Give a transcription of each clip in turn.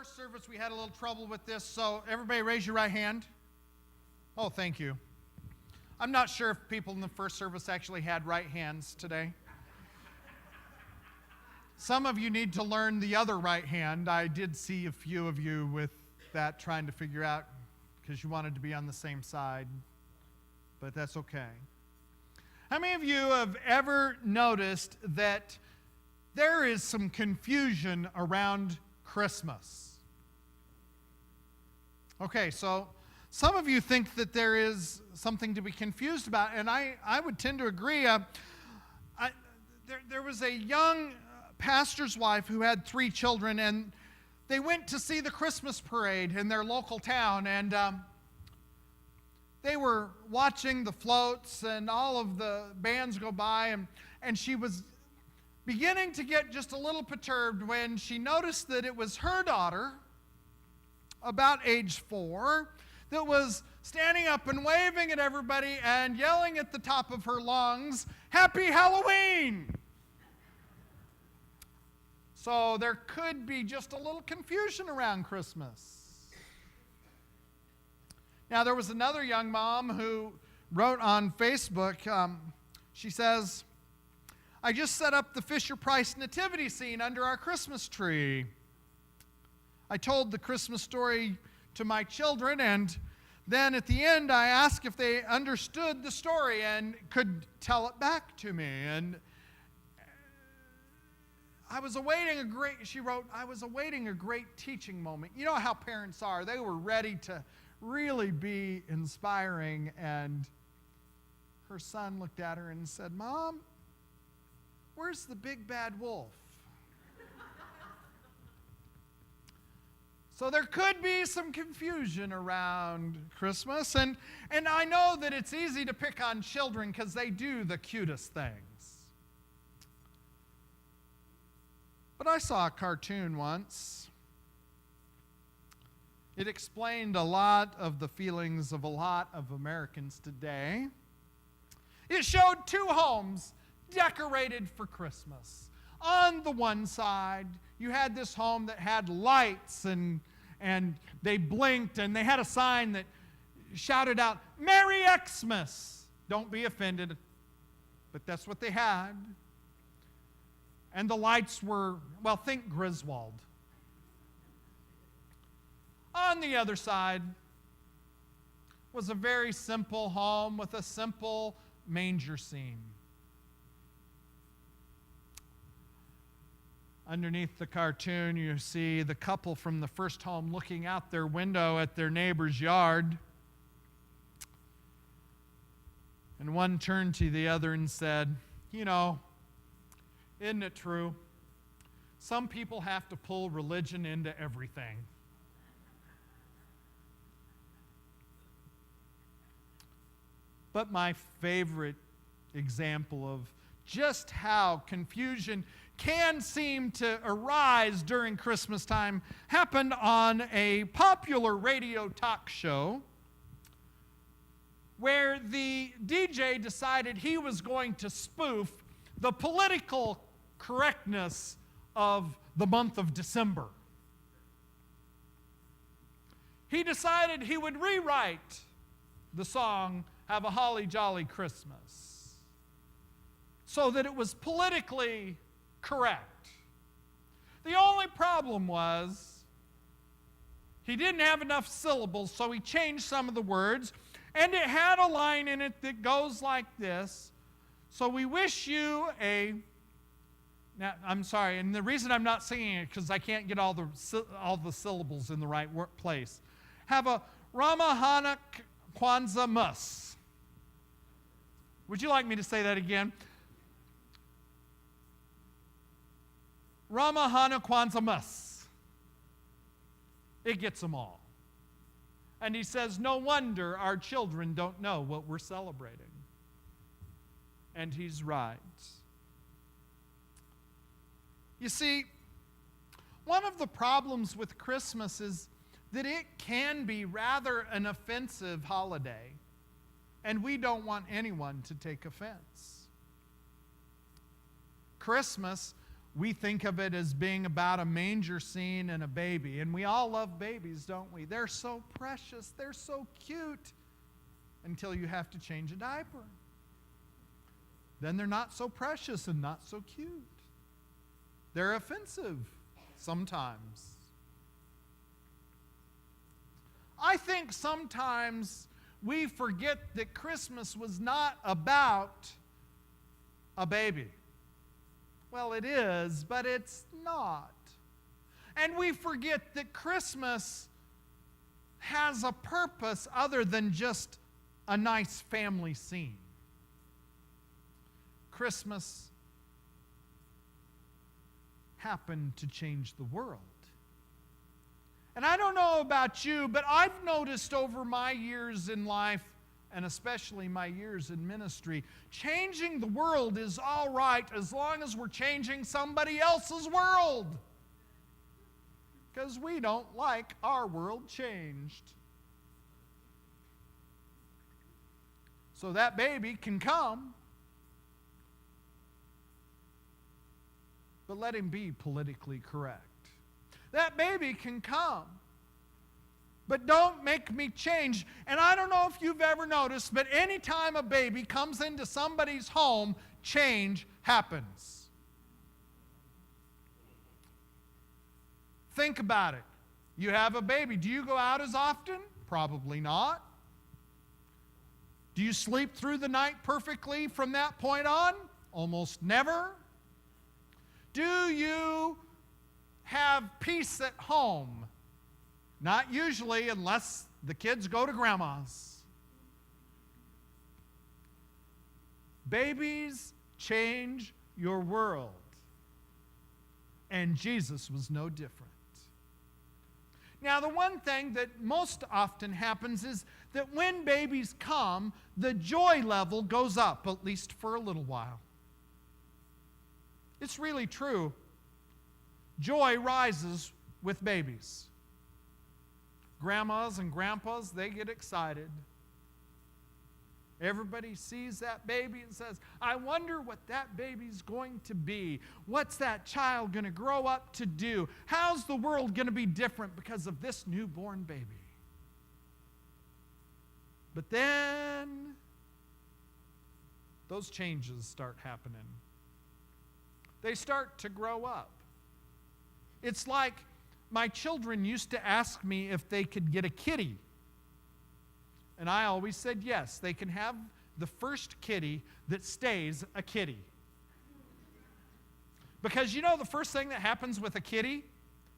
first service, we had a little trouble with this, so everybody raise your right hand. Oh, thank you. I'm not sure if people in the first service actually had right hands today. Some of you need to learn the other right hand. I did see a few of you with that trying to figure out because you wanted to be on the same side, but that's okay. How many of you have ever noticed that there is some confusion around Christmas? Okay, so some of you think that there is something to be confused about, and I would tend to agree. There was a young pastor's wife who had 3 children, and they went to see the Christmas parade in their local town, and they were watching the floats and all of the bands go by, and she was beginning to get just a little perturbed when she noticed that it was her daughter, about age 4, that was standing up and waving at everybody and yelling at the top of her lungs, "Happy Halloween!" So there could be just a little confusion around Christmas. Now, there was another young mom who wrote on Facebook, she says, "I just set up the Fisher-Price nativity scene under our Christmas tree. I told the Christmas story to my children, and then at the end I asked if they understood the story and could tell it back to me. And I was awaiting she wrote, I was awaiting a great teaching moment." You know how parents are. They were ready to really be inspiring, and her son looked at her and said, "Mom, where's the big bad wolf?" So there could be some confusion around Christmas, and I know that it's easy to pick on children because they do the cutest things. But I saw a cartoon once. It explained a lot of the feelings of a lot of Americans today. It showed 2 homes decorated for Christmas. On the one side, you had this home that had lights and they blinked, and they had a sign that shouted out, "Merry Xmas." Don't be offended, but that's what they had. And the lights were, well, think Griswold. On the other side was a very simple home with a simple manger scene. Underneath the cartoon, you see the couple from the first home looking out their window at their neighbor's yard. And one turned to the other and said, "You know, isn't it true? Some people have to pull religion into everything." But my favorite example of just how confusion can seem to arise during Christmas time happened on a popular radio talk show where the DJ decided he was going to spoof the political correctness of the month of December. He decided he would rewrite the song "Have a Holly Jolly Christmas" so that it was politically correct. The only problem was he didn't have enough syllables, so he changed some of the words, and it had a line in it that goes like this: "So we wish you a..." Now, I'm sorry, and the reason I'm not singing it because I can't get all the syllables in the right place. "Have a Ramahana Kwanzaa Mus." Would you like me to say that again? Ramahana Kwanzaa Mus. It gets them all. And he says, no wonder our children don't know what we're celebrating. And he's right. You see, one of the problems with Christmas is that it can be rather an offensive holiday, and we don't want anyone to take offense. Christmas we think of it as being about a manger scene and a baby. And we all love babies, don't we? They're so precious. They're so cute until you have to change a diaper. Then they're not so precious and not so cute. They're offensive sometimes. I think sometimes we forget that Christmas was not about a baby. Well, it is, but it's not. And we forget that Christmas has a purpose other than just a nice family scene. Christmas happened to change the world. And I don't know about you, but I've noticed over my years in life, and especially my years in ministry, changing the world is all right as long as we're changing somebody else's world. Because we don't like our world changed. So that baby can come, but let him be politically correct. That baby can come, but don't make me change. And I don't know if you've ever noticed, but anytime a baby comes into somebody's home, change happens. Think about it. You have a baby. Do you go out as often? Probably not. Do you sleep through the night perfectly from that point on? Almost never. Do you have peace at home? Not usually, unless the kids go to grandma's. Babies change your world. And Jesus was no different. Now, the one thing that most often happens is that when babies come, the joy level goes up, at least for a little while. It's really true. Joy rises with babies. Grandmas and grandpas, they get excited. Everybody sees that baby and says, I wonder what that baby's going to be. What's that child going to grow up to do? How's the world going to be different because of this newborn baby? But then those changes start happening. They start to grow up. It's like my children used to ask me if they could get a kitty. And I always said yes, they can have the first kitty that stays a kitty. Because you know the first thing that happens with a kitty?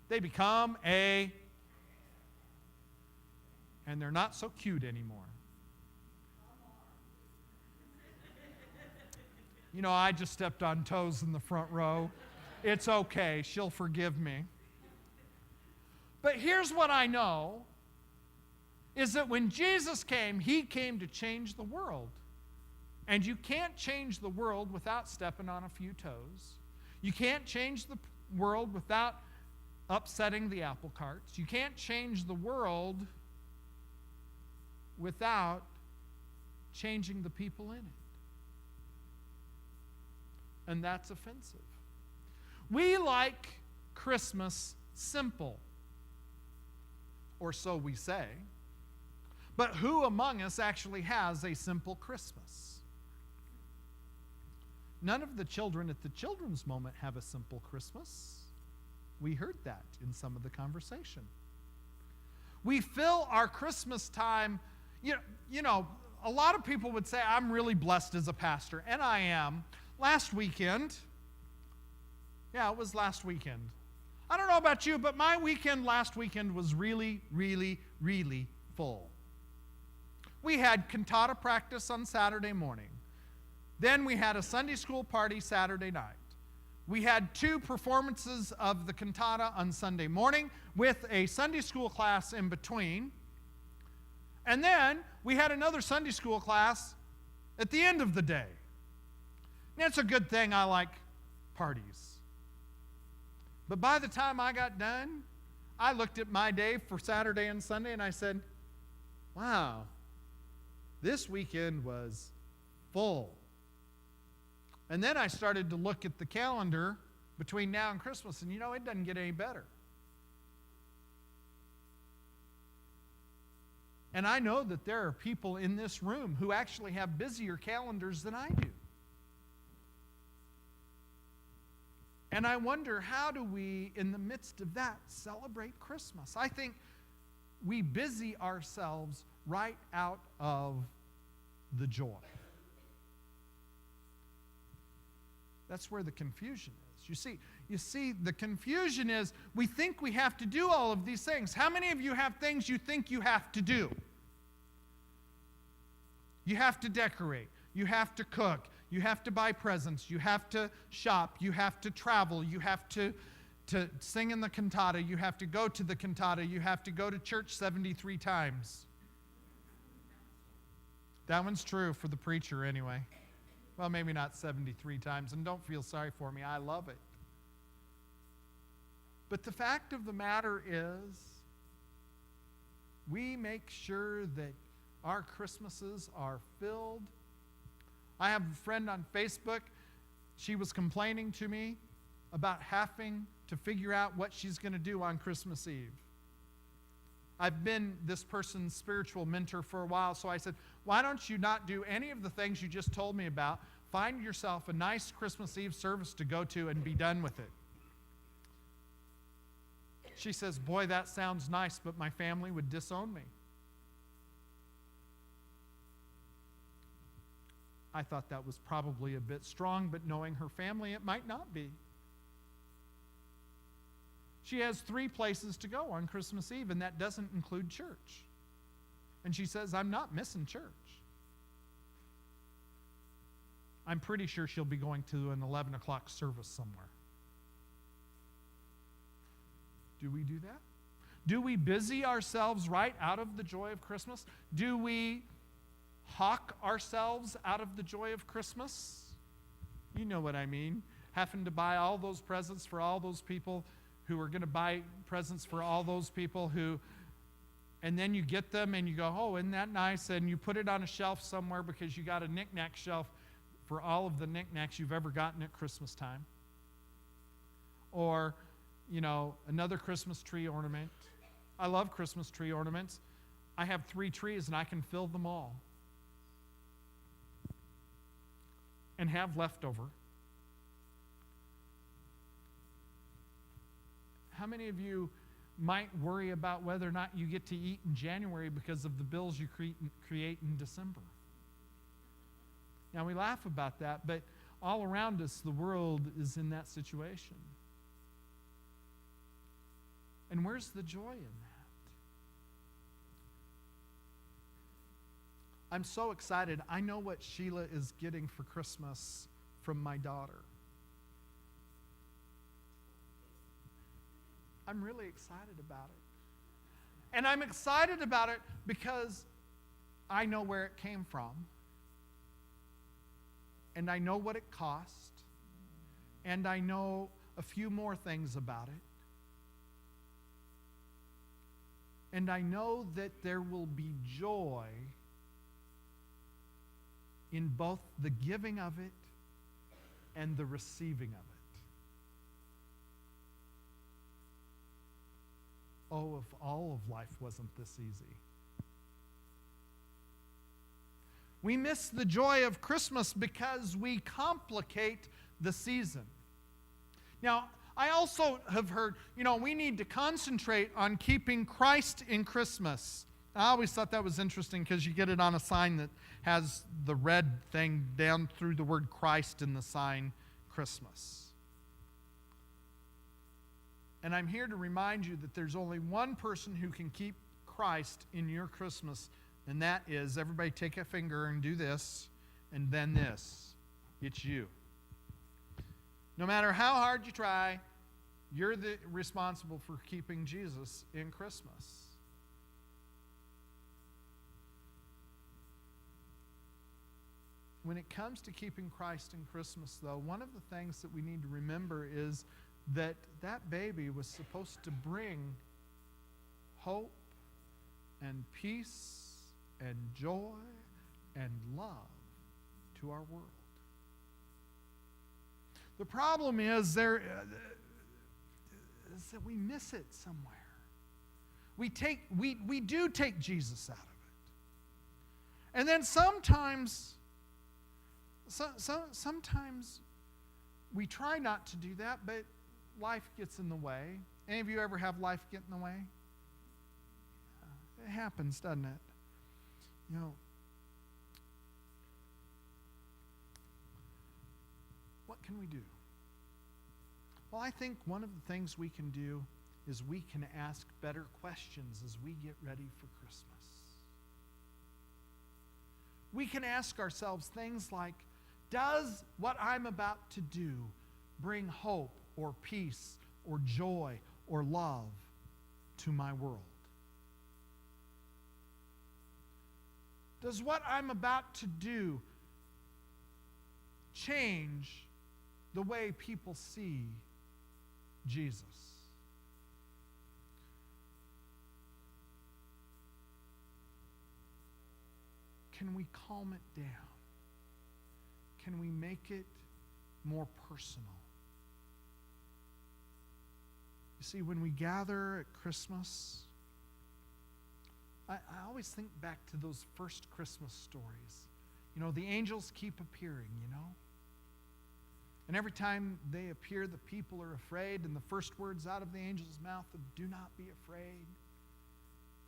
They become and they're not so cute anymore. You know, I just stepped on toes in the front row. It's okay, she'll forgive me. But here's what I know, is that when Jesus came, he came to change the world. And you can't change the world without stepping on a few toes. You can't change the world without upsetting the apple carts. You can't change the world without changing the people in it. And that's offensive. We like Christmas simple, or so we say. But who among us actually has a simple Christmas? None of the children at the children's moment have a simple Christmas. We heard that in some of the conversation. We fill our Christmas time, you know, a lot of people would say, I'm really blessed as a pastor, and I am. Last weekend, it was last weekend. I don't know about you, but my weekend last weekend was really, really, really full. We had cantata practice on Saturday morning. Then we had a Sunday school party Saturday night. We had 2 performances of the cantata on Sunday morning with a Sunday school class in between. And then we had another Sunday school class at the end of the day. And it's a good thing I like parties. But by the time I got done, I looked at my day for Saturday and Sunday and I said, wow, this weekend was full. And then I started to look at the calendar between now and Christmas, and it doesn't get any better. And I know that there are people in this room who actually have busier calendars than I do. And I wonder, how do we, in the midst of that, celebrate Christmas? I think we busy ourselves right out of the joy. That's where the confusion is. You see, the confusion is we think we have to do all of these things. How many of you have things you think you have to do? You have to decorate. You have to cook. You have to buy presents. You have to shop. You have to travel. You have to sing in the cantata. You have to go to the cantata. You have to go to church 73 times. That one's true for the preacher anyway. Well, maybe not 73 times, and don't feel sorry for me. I love it. But the fact of the matter is, we make sure that our Christmases are filled. I have a friend on Facebook. She was complaining to me about having to figure out what she's going to do on Christmas Eve. I've been this person's spiritual mentor for a while, so I said, why don't you not do any of the things you just told me about? Find yourself a nice Christmas Eve service to go to and be done with it. She says, boy, that sounds nice, but my family would disown me. I thought that was probably a bit strong, but knowing her family, it might not be. She has 3 places to go on Christmas Eve, and that doesn't include church. And she says, I'm not missing church. I'm pretty sure she'll be going to an 11 o'clock service somewhere. Do we do that? Do we busy ourselves right out of the joy of Christmas? Do we hawk ourselves out of the joy of Christmas? You know what I mean. Having to buy all those presents for all those people who are going to buy presents for all those people who, and then you get them and you go, oh, isn't that nice? And you put it on a shelf somewhere because you got a knick-knack shelf for all of the knickknacks you've ever gotten at Christmas time. Or, another Christmas tree ornament. I love Christmas tree ornaments. I have 3 trees and I can fill them all and have leftover. How many of you might worry about whether or not you get to eat in January because of the bills you create in December? Now, we laugh about that, but all around us, the world is in that situation. And where's the joy in that? I'm so excited. I know what Sheila is getting for Christmas from my daughter. I'm really excited about it. And I'm excited about it because I know where it came from. And I know what it cost. And I know a few more things about it. And I know that there will be joy in both the giving of it and the receiving of it. Oh, if all of life wasn't this easy. We miss the joy of Christmas because we complicate the season. Now, I also have heard, we need to concentrate on keeping Christ in Christmas. I always thought that was interesting because you get it on a sign that has the red thing down through the word Christ in the sign, Christmas. And I'm here to remind you that there's only one person who can keep Christ in your Christmas, and that is, everybody take a finger and do this, and then this. It's you. No matter how hard you try, you're responsible for keeping Jesus in Christmas. When it comes to keeping Christ in Christmas, though, one of the things that we need to remember is that baby was supposed to bring hope and peace and joy and love to our world. The problem is is that we miss it somewhere. We do take Jesus out of it. And then sometimes we try not to do that, but life gets in the way. Any of you ever have life get in the way? It happens, doesn't it? You know, what can we do? Well, I think one of the things we can do is we can ask better questions as we get ready for Christmas. We can ask ourselves things like, does what I'm about to do bring hope or peace or joy or love to my world? Does what I'm about to do change the way people see Jesus? Can we calm it down? Can we make it more personal? You see, when we gather at Christmas, I always think back to those first Christmas stories. You know, the angels keep appearing, you know. And every time they appear, the people are afraid, and the first words out of the angel's mouth are, "Do not be afraid."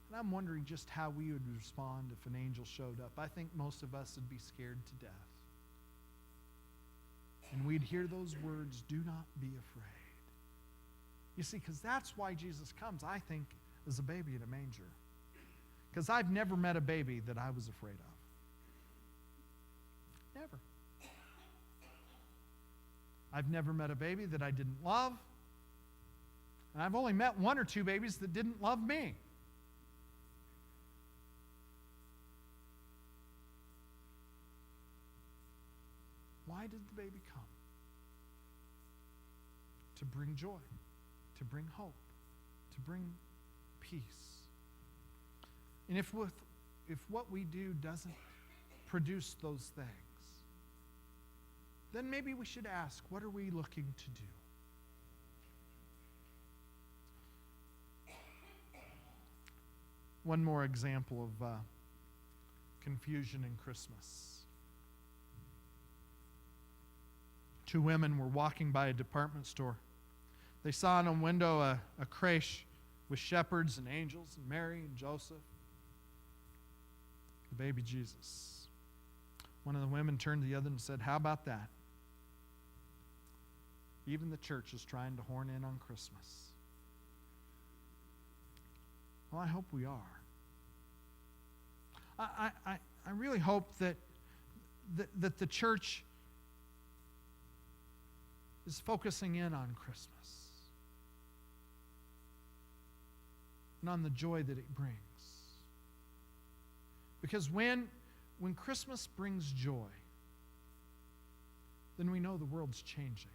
And I'm wondering just how we would respond if an angel showed up. I think most of us would be scared to death. And we'd hear those words, "Do not be afraid." You see, because that's why Jesus comes, I think, as a baby in a manger. Because I've never met a baby that I was afraid of. Never. I've never met a baby that I didn't love. And I've only met one or two babies that didn't love me. Why did the baby come? To bring joy, to bring hope, to bring peace. And if what we do doesn't produce those things, then maybe we should ask, what are we looking to do? One more example of confusion in Christmas. Two women were walking by a department store. They saw in a window a creche with shepherds and angels and Mary and Joseph, the baby Jesus. One of the women turned to the other and said, "How about that? Even the church is trying to horn in on Christmas." Well, I hope we are. I really hope that the church is focusing in on Christmas and on the joy that it brings. Because when Christmas brings joy, then we know the world's changing.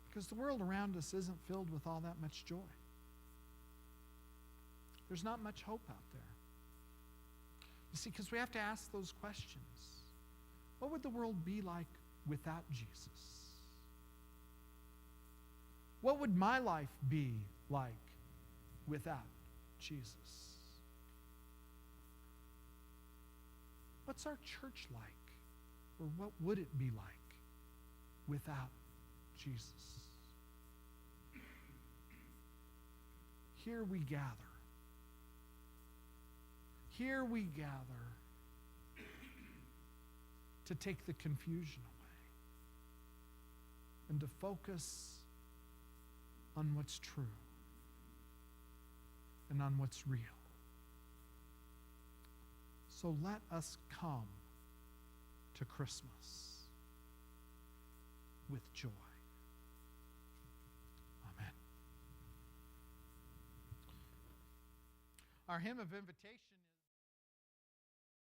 Because the world around us isn't filled with all that much joy. There's not much hope out there. You see, because we have to ask those questions. What would the world be like without Jesus? What would my life be like without Jesus? What's our church like? Or what would it be like without Jesus? Here we gather. Here we gather to take the confusion away and to focus on what's true and on what's real. So let us come to Christmas with joy. Amen. Our hymn of invitation